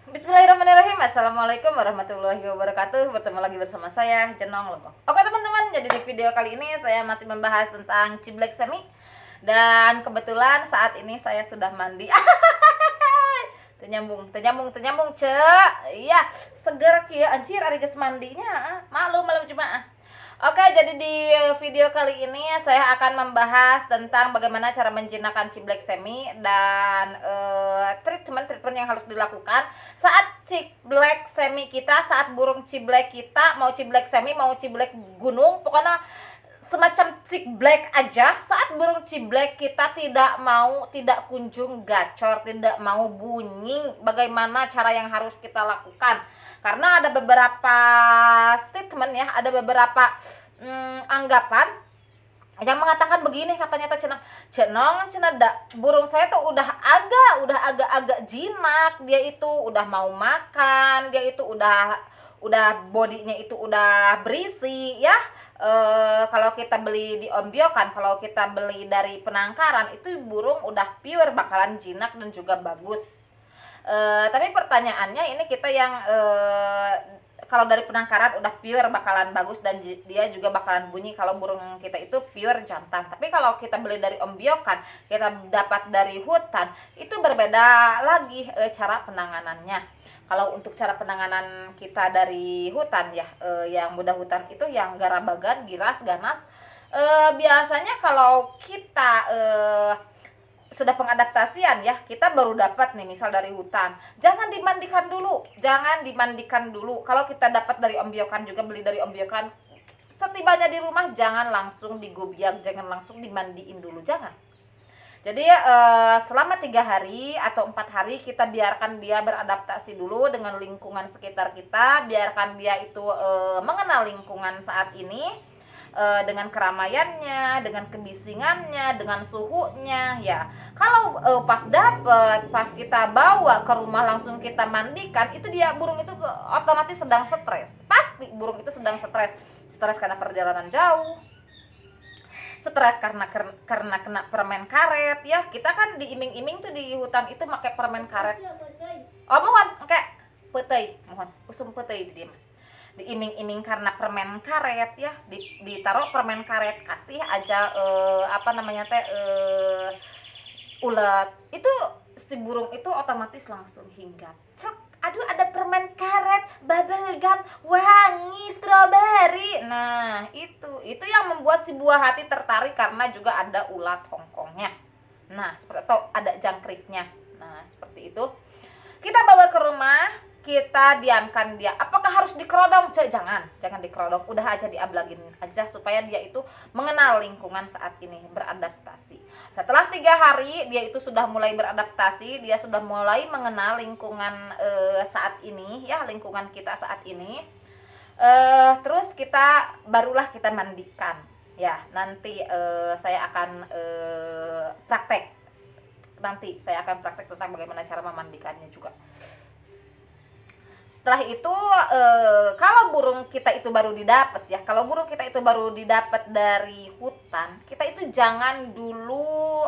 Bismillahirrahmanirrahim. Assalamualaikum warahmatullahi wabarakatuh. Bertemu lagi bersama saya Jenong Lembong. Oke teman-teman, jadi di video kali ini saya masih membahas tentang ciblek semi. Dan kebetulan saat ini saya sudah mandi. Tenyambung cek. Iya, seger kieu anjir ari geus mandinya. Malu cuma. Oke, jadi di video kali ini saya akan membahas tentang bagaimana cara menjinakkan ciblek semi dan treatment yang harus dilakukan saat ciblek semi kita, saat burung ciblek kita, mau ciblek semi, mau ciblek gunung, pokoknya semacam ciblek aja, saat burung ciblek kita tidak kunjung gacor, tidak mau bunyi, bagaimana cara yang harus kita lakukan. Karena ada beberapa statement ya, ada beberapa anggapan yang mengatakan begini, katanya teh cenong burung saya tuh udah agak jinak, dia itu udah mau makan, dia itu udah bodinya itu udah berisi ya. Kalau kita beli di ombyokan, kalau kita beli dari penangkaran, itu burung udah pure bakalan jinak dan juga bagus. Tapi pertanyaannya ini kita yang kalau dari penangkaran udah pure bakalan bagus dan dia juga bakalan bunyi kalau burung kita itu pure jantan. Tapi kalau kita beli dari ombyokan, kita dapat dari hutan, itu berbeda lagi cara penanganannya. Kalau untuk cara penanganan kita dari hutan ya, yang mudah hutan itu yang garabagan, giras, ganas. Biasanya kalau kita sudah pengadaptasian ya, kita baru dapat nih misal dari hutan, jangan dimandikan dulu. Kalau kita dapat dari ombyokan, juga beli dari ombyokan, setibanya di rumah jangan langsung digobiak, jangan langsung dimandiin dulu, jangan. Jadi selama 3 hari atau 4 hari kita biarkan dia beradaptasi dulu dengan lingkungan sekitar kita, biarkan dia itu mengenal lingkungan saat ini, dengan keramaiannya, dengan kebisingannya, dengan suhunya ya. Kalau pas kita bawa ke rumah langsung kita mandikan, itu dia burung itu otomatis sedang stres. Pasti burung itu sedang stres karena perjalanan jauh, stres karena kena permen karet ya. Kita kan diiming-iming tuh di hutan itu pakai permen karet. Oh mohon, pakai peuteuy, mohon usum peuteuy di dieu. Diiming-iming karena permen karet ya, ditaruh permen karet, kasih aja ulet, itu si burung itu otomatis langsung hinggap. Cek, aduh ada permen karet, bubble gum, wangi stroberi. Nah itu yang membuat si buah hati tertarik, karena juga ada ulat hongkongnya. Nah seperti itu, ada jangkriknya. Nah seperti itu, kita bawa ke rumah, kita diamkan dia. Apakah harus dikerodong? Jangan dikerodong, udah aja diablagin aja supaya dia itu mengenal lingkungan saat ini, beradaptasi. Setelah 3 hari dia itu sudah mulai beradaptasi, dia sudah mulai mengenal lingkungan saat ini ya, lingkungan kita saat ini. Terus barulah kita mandikan ya. Nanti saya akan praktek tentang bagaimana cara memandikannya juga. Setelah itu kalau burung kita itu baru didapat dari hutan, kita itu jangan dulu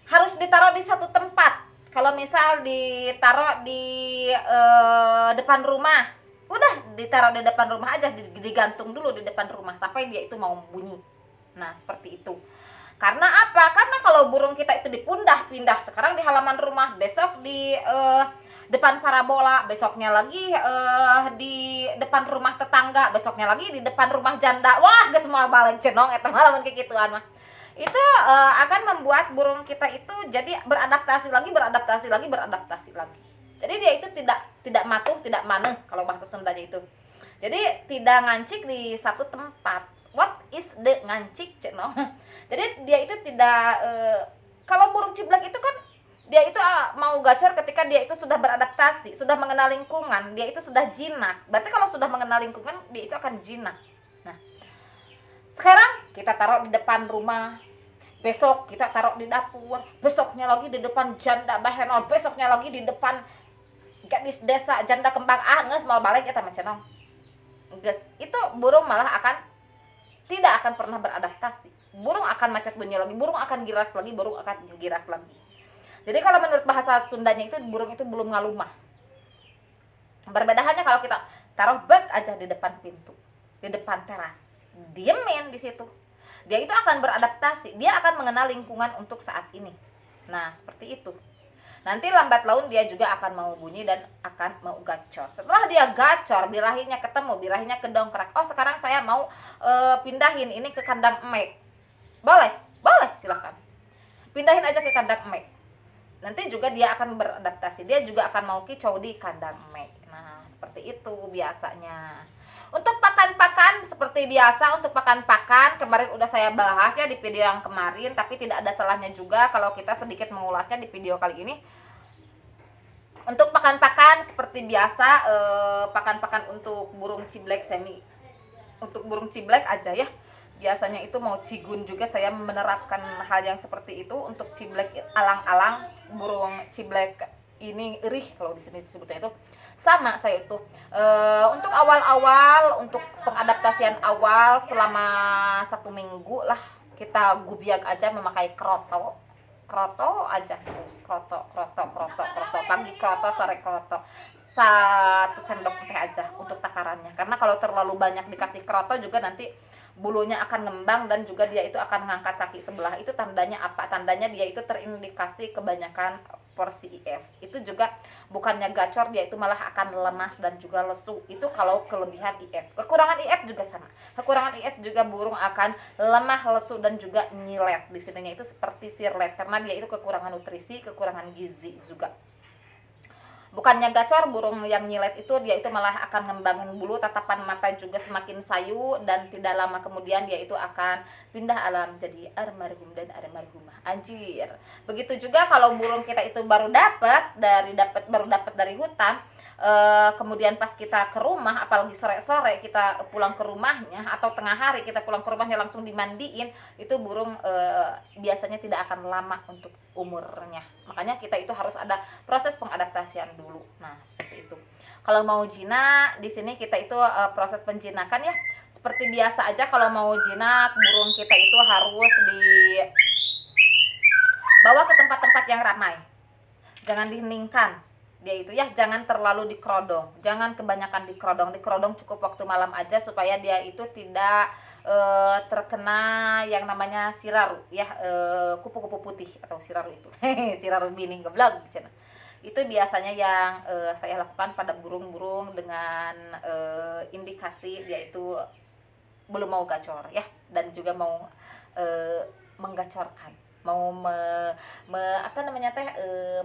harus ditaruh di satu tempat. Kalau misal ditaruh di depan rumah, udah ditaruh di depan rumah aja, digantung dulu di depan rumah sampai dia itu mau bunyi. Nah seperti itu. Karena apa? Karena kalau burung kita itu pindah, sekarang di halaman rumah, besok di depan parabola, besoknya lagi di depan rumah tetangga, besoknya lagi di depan rumah janda. Wah, geus moal balik cenong eta mah lamun kikituan mah. Itu akan membuat burung kita itu jadi beradaptasi lagi. Jadi dia itu tidak matuh, tidak maneh kalau bahasa Sundanya itu. Jadi tidak ngancik di satu tempat. What is the ngancik cenong? Jadi dia itu tidak kalau burung ciblek itu kan dia itu mau gacor ketika dia itu sudah beradaptasi, sudah mengenal lingkungan, dia itu sudah jinak. Berarti kalau sudah mengenal lingkungan, dia itu akan jinak. Nah, sekarang kita taruh di depan rumah, besok kita taruh di dapur, besoknya lagi di depan janda bahenol, besoknya lagi di depan gadis desa janda kembang. Geus moal balik eta mah cenong. Geus, itu burung malah tidak akan pernah beradaptasi. Burung akan macet bunyi lagi, burung akan giras lagi. Jadi kalau menurut bahasa Sundanya itu burung itu belum ngalumah. Berbeda halnya kalau kita taruh bak aja di depan pintu, di depan teras, diemin di situ, dia itu akan beradaptasi, dia akan mengenal lingkungan untuk saat ini. Nah seperti itu. Nanti lambat laun dia juga akan mau bunyi dan akan mau gacor. Setelah dia gacor, birahinya ketemu, birahinya kedongkrak. Oh sekarang saya mau pindahin ini ke kandang emek. Boleh, boleh silahkan. Pindahin aja ke kandang emek. Nanti juga dia akan beradaptasi, dia juga akan mau kicau di kandang emek. Nah seperti itu biasanya. Untuk pakan-pakan seperti biasa, untuk pakan-pakan kemarin udah saya bahas ya di video yang kemarin, tapi tidak ada salahnya juga kalau kita sedikit mengulasnya di video kali ini. Untuk pakan-pakan seperti biasa, pakan-pakan untuk burung ciblek semi, untuk burung ciblek aja ya. Biasanya itu mau cigun juga saya menerapkan hal yang seperti itu. Untuk ciblek alang-alang, burung ciblek ini irih kalau di sini disebutnya itu, sama saya itu untuk awal-awal, untuk pengadaptasian awal selama 1 minggu lah, kita gubiak aja memakai kroto aja terus, kroto pagi kroto, sore kroto, 1 sendok teh aja untuk takarannya. Karena kalau terlalu banyak dikasih kroto juga nanti bulunya akan ngembang dan juga dia itu akan ngangkat kaki sebelah. Itu tandanya apa? Tandanya dia itu terindikasi kebanyakan porsi IF. Itu juga bukannya gacor, dia itu malah akan lemas dan juga lesu. Itu kalau kelebihan IF. Kekurangan IF juga sama. Kekurangan IF juga burung akan lemah, lesu dan juga nyilet. Di sininya itu seperti sirlet karena dia itu kekurangan nutrisi, kekurangan gizi juga. Bukannya gacor, burung yang nyilet itu dia itu malah akan ngembangin bulu, tatapan mata juga semakin sayu, dan tidak lama kemudian dia itu akan pindah alam jadi almarhum dan almarhumah. Anjir. Begitu juga kalau burung kita itu baru dapat dari hutan, kemudian pas kita ke rumah, apalagi sore-sore kita pulang ke rumahnya atau tengah hari kita pulang ke rumahnya langsung dimandiin, itu burung biasanya tidak akan lama untuk umurnya. Makanya kita itu harus ada proses pengadaptasian dulu. Nah seperti itu. Kalau mau jinak di sini kita itu proses penjinakan ya seperti biasa aja. Kalau mau jinak burung kita itu harus dibawa ke tempat-tempat yang ramai, jangan diheningkan dia itu ya, jangan terlalu dikerodong, jangan kebanyakan dikerodong cukup waktu malam aja supaya dia itu tidak terkena yang namanya siraru ya, kupu-kupu putih atau siraru itu siraru bini geblog cina. Itu biasanya yang saya lakukan pada burung-burung dengan indikasi dia itu belum mau gacor ya, dan juga mau menggacorkan, mau apa namanya teh,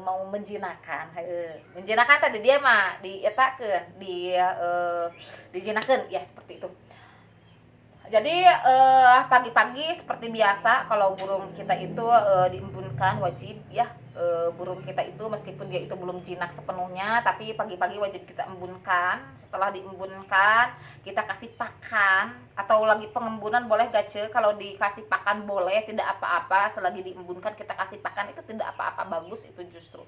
mau menjinakan. Menjinakan tadi dia mah dietakeun, dijinakeun ya seperti itu. Jadi pagi-pagi seperti biasa kalau burung kita itu diembunkan wajib ya, burung kita itu meskipun dia itu belum jinak sepenuhnya, tapi pagi-pagi wajib kita embunkan. Setelah diembunkan kita kasih pakan, atau lagi pengembunan boleh gace, kalau dikasih pakan boleh, tidak apa-apa. Selagi diembunkan kita kasih pakan itu tidak apa-apa, bagus itu justru.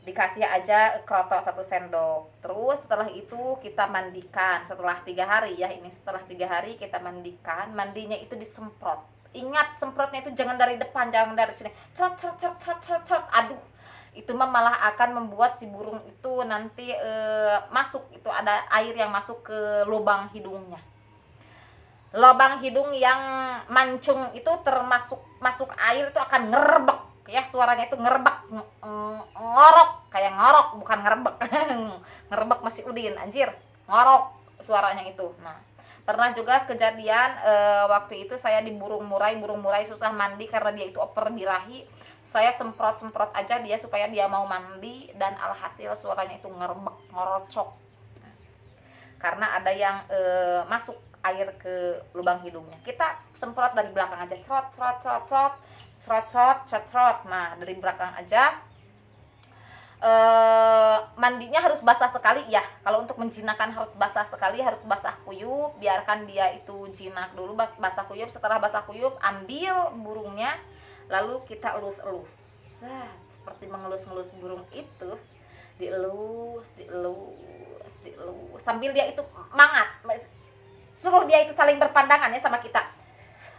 Dikasih aja kroto 1 sendok. Terus setelah itu kita mandikan setelah 3 hari ya, ini setelah 3 hari kita mandikan. Mandinya itu disemprot. Ingat, semprotnya itu jangan dari depan, jangan dari sini cerot. Aduh, itu mah malah akan membuat si burung itu nanti masuk, itu ada air yang masuk ke lubang hidungnya. Lubang hidung yang mancung itu termasuk masuk air itu akan ngerebek ya, suaranya itu ngerebek, ngorok, kayak ngorok bukan ngerebek ngerebek masih udin anjir, ngorok suaranya itu. Nah pernah juga kejadian waktu itu saya di burung murai susah mandi karena dia itu oper birahi. Saya semprot aja dia supaya dia mau mandi, dan alhasil suaranya itu ngerebek, ngorocok, karena ada yang masuk air ke lubang hidungnya. Kita semprot dari belakang aja, cerot. Nah dari belakang aja. Mandinya harus basah sekali ya. Kalau untuk menjinakkan harus basah sekali, harus basah kuyup. Biarkan dia itu jinak dulu, basah kuyup. Setelah basah kuyup, ambil burungnya, lalu kita elus-elus seperti mengelus-ngelus burung itu, dielus sambil dia itu mangat, suruh dia itu saling berpandangan ya sama kita.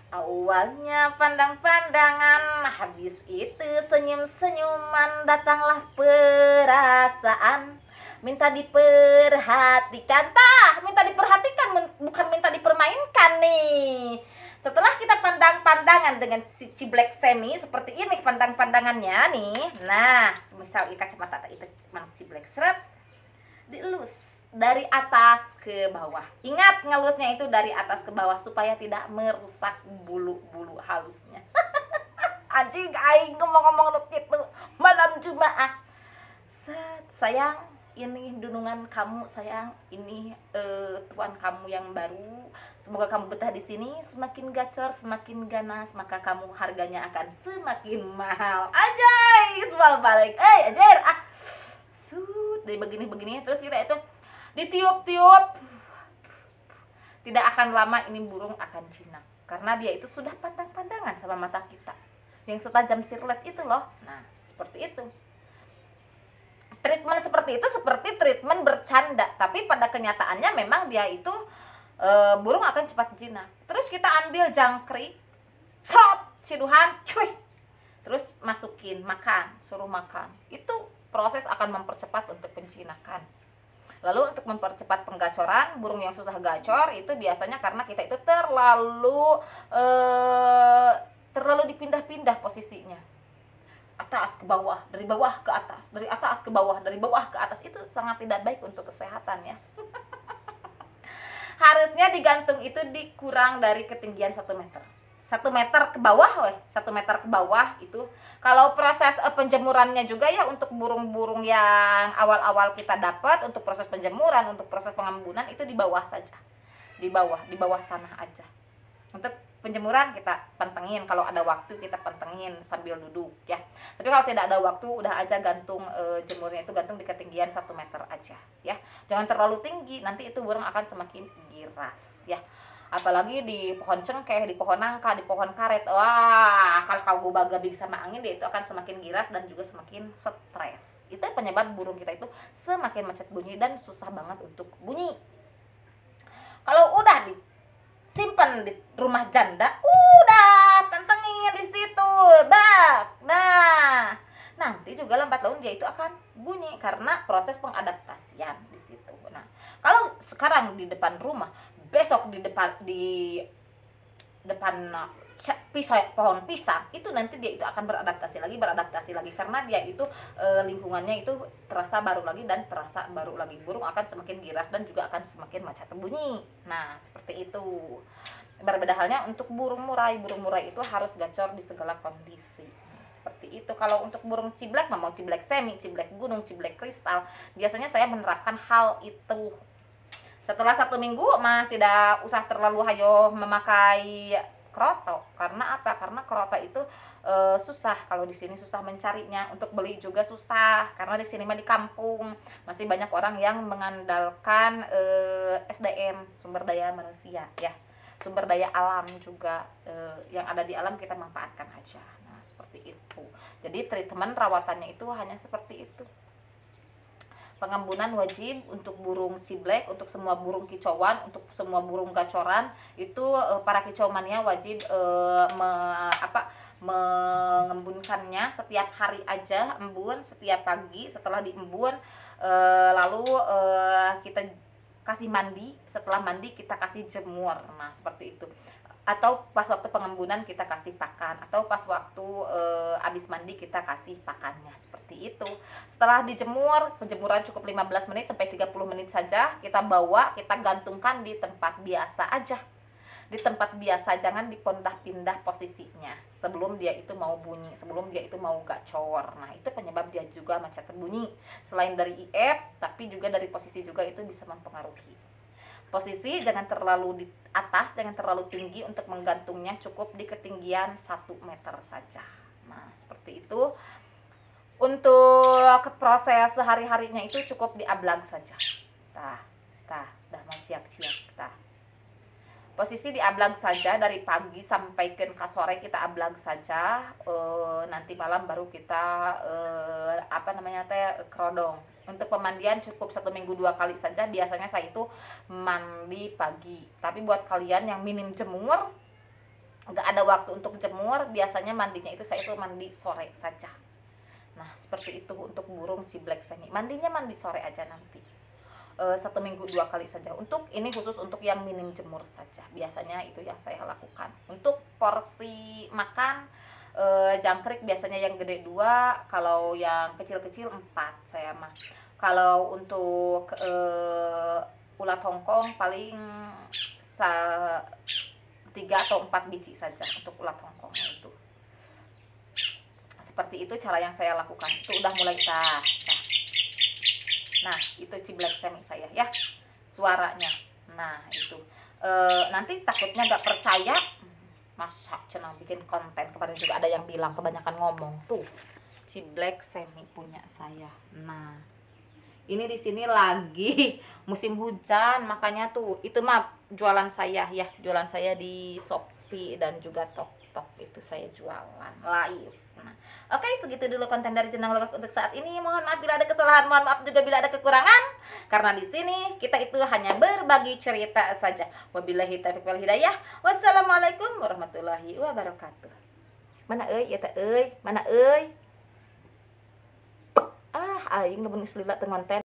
Awalnya pandang-pandangan, habis itu senyum-senyuman, datanglah perasaan, minta diperhatikan. Minta diperhatikan, bukan minta dipermainkan nih. Setelah kita pandang-pandangan dengan si Ciblek Semi seperti ini pandang-pandangannya nih. Nah, misal kacamata itu manuk Ciblek seret, dielus dari atas ke bawah. Ingat, ngelusnya itu dari atas ke bawah supaya tidak merusak bulu-bulu halusnya. Anjing aing ngomong-ngomong nuk itu malam Jumat. Sayang, ini dunungan kamu sayang, ini tuan kamu yang baru. Semoga kamu betah di sini. Semakin gacor, semakin ganas, maka kamu harganya akan semakin mahal. Anjay, sebal balik. Anjir, dari begini-begini terus kita itu ditiup-tiup. Tidak akan lama ini burung akan jinak karena dia itu sudah pandang-pandangan sama mata kita yang setajam sirlet itu loh. Nah, seperti itu. Treatment seperti itu seperti treatment bercanda, tapi pada kenyataannya memang dia itu burung akan cepat jinak. Terus kita ambil jangkrik, serot, siduhan, cuy. Terus masukin, makan, suruh makan. Itu proses akan mempercepat untuk penjinakan. Lalu untuk mempercepat penggacoran, burung yang susah gacor itu biasanya karena kita itu terlalu dipindah-pindah posisinya. Atas ke bawah, dari bawah ke atas, dari atas ke bawah, dari bawah ke atas, itu sangat tidak baik untuk kesehatan ya. Harusnya digantung itu dikurang dari ketinggian 1 meter. 1 meter ke bawah 1 meter ke bawah itu. Kalau proses penjemurannya juga ya untuk burung-burung yang awal-awal kita dapat, untuk proses penjemuran, untuk proses pengembunan itu di bawah saja. Di bawah tanah aja. Untuk penjemuran kita pantengin, kalau ada waktu kita pantengin sambil duduk ya. Tapi kalau tidak ada waktu, udah aja gantung jemurnya itu gantung di ketinggian 1 meter aja ya. Jangan terlalu tinggi, nanti itu burung akan semakin giras ya. Apalagi di pohon cengkeh, di pohon nangka, di pohon karet. Wah, kalau baga sama angin, dia itu akan semakin giras dan juga semakin stres. Itu penyebab burung kita itu semakin macet bunyi dan susah banget untuk bunyi. Kalau udah disimpan di rumah janda, udah pantengin di situ, bak. Nah, nanti juga lambat laun dia itu akan bunyi karena proses pengadaptasian di situ. Nah, kalau sekarang di depan rumah, besok di depan pohon pisang, itu nanti dia itu akan beradaptasi lagi karena dia itu lingkungannya itu terasa baru lagi dan terasa baru lagi. Burung akan semakin giras dan juga akan semakin macet bunyi. Nah, seperti itu. Berbeda halnya untuk burung murai itu harus gacor di segala kondisi. Seperti itu. Kalau untuk burung ciblek, mau ciblek semi, ciblek gunung, ciblek kristal, biasanya saya menerapkan hal itu. Setelah 1 minggu mah tidak usah terlalu hayo memakai kroto. Karena apa? Karena kroto itu susah, kalau di sini susah mencarinya, untuk beli juga susah karena di sini mah di kampung masih banyak orang yang mengandalkan SDM, sumber daya manusia ya. Sumber daya alam juga yang ada di alam kita manfaatkan aja. Nah, seperti itu. Jadi treatment rawatannya itu hanya seperti itu. Pengembunan wajib untuk burung ciblek, untuk semua burung kicauan, untuk semua burung gacoran itu para kicauannya wajib mengembunkannya setiap hari aja, embun setiap pagi. Setelah diembun lalu kita kasih mandi, setelah mandi kita kasih jemur. Nah, seperti itu. Atau pas waktu pengembunan kita kasih pakan, atau pas waktu habis mandi kita kasih pakannya, seperti itu. Setelah dijemur, penjemuran cukup 15 menit sampai 30 menit saja, kita bawa, kita gantungkan di tempat biasa aja. Di tempat biasa, jangan dipindah-pindah posisinya sebelum dia itu mau bunyi, sebelum dia itu mau gacor. Nah, itu penyebab dia juga macet bunyi. Selain dari IF, tapi juga dari posisi juga itu bisa mempengaruhi. Posisi jangan terlalu di atas, jangan terlalu tinggi, untuk menggantungnya cukup di ketinggian 1 meter saja. Nah, seperti itu. Untuk proses sehari-harinya itu cukup diablag saja. Dah mau ciak-ciak. Posisi diablag saja dari pagi sampai ke sore, kita ablag saja. Nanti malam baru kita kerodong. Untuk pemandian cukup 1 minggu 2 kali saja. Biasanya saya itu mandi pagi. Tapi buat kalian yang minim jemur, nggak ada waktu untuk jemur, biasanya mandinya itu saya itu mandi sore saja. Nah seperti itu untuk burung ciblek semi, mandinya mandi sore aja nanti. 1 minggu 2 kali saja. Untuk ini khusus untuk yang minim jemur saja, biasanya itu yang saya lakukan. Untuk porsi makan jangkrik biasanya yang gede 2, kalau yang kecil-kecil 4 saya mah. Kalau untuk ulat Hongkong paling 3 atau 4 biji saja untuk ulat Hongkong itu. Seperti itu cara yang saya lakukan. Itu udah mulai tah. Nah itu ciblek semi saya ya suaranya. Nah itu nanti takutnya nggak percaya, masa cenah bikin konten. Kemarin juga ada yang bilang kebanyakan ngomong. Tuh ciblek semi punya saya. Nah ini di sini lagi musim hujan, makanya tuh itu mah jualan saya ya, jualan saya di Shopee dan juga TokTok itu saya jualan live. Nah, oke, segitu dulu konten dari Jenang Logat untuk saat ini. Mohon maaf bila ada kesalahan, mohon maaf juga bila ada kekurangan. Karena di sini kita itu hanya berbagi cerita saja. Wabillahi taufiq wal hidayah. Wassalamualaikum warahmatullahi wabarakatuh. Mana euy eta euy? Mana euy? Aing nu bener selila teu ngonten.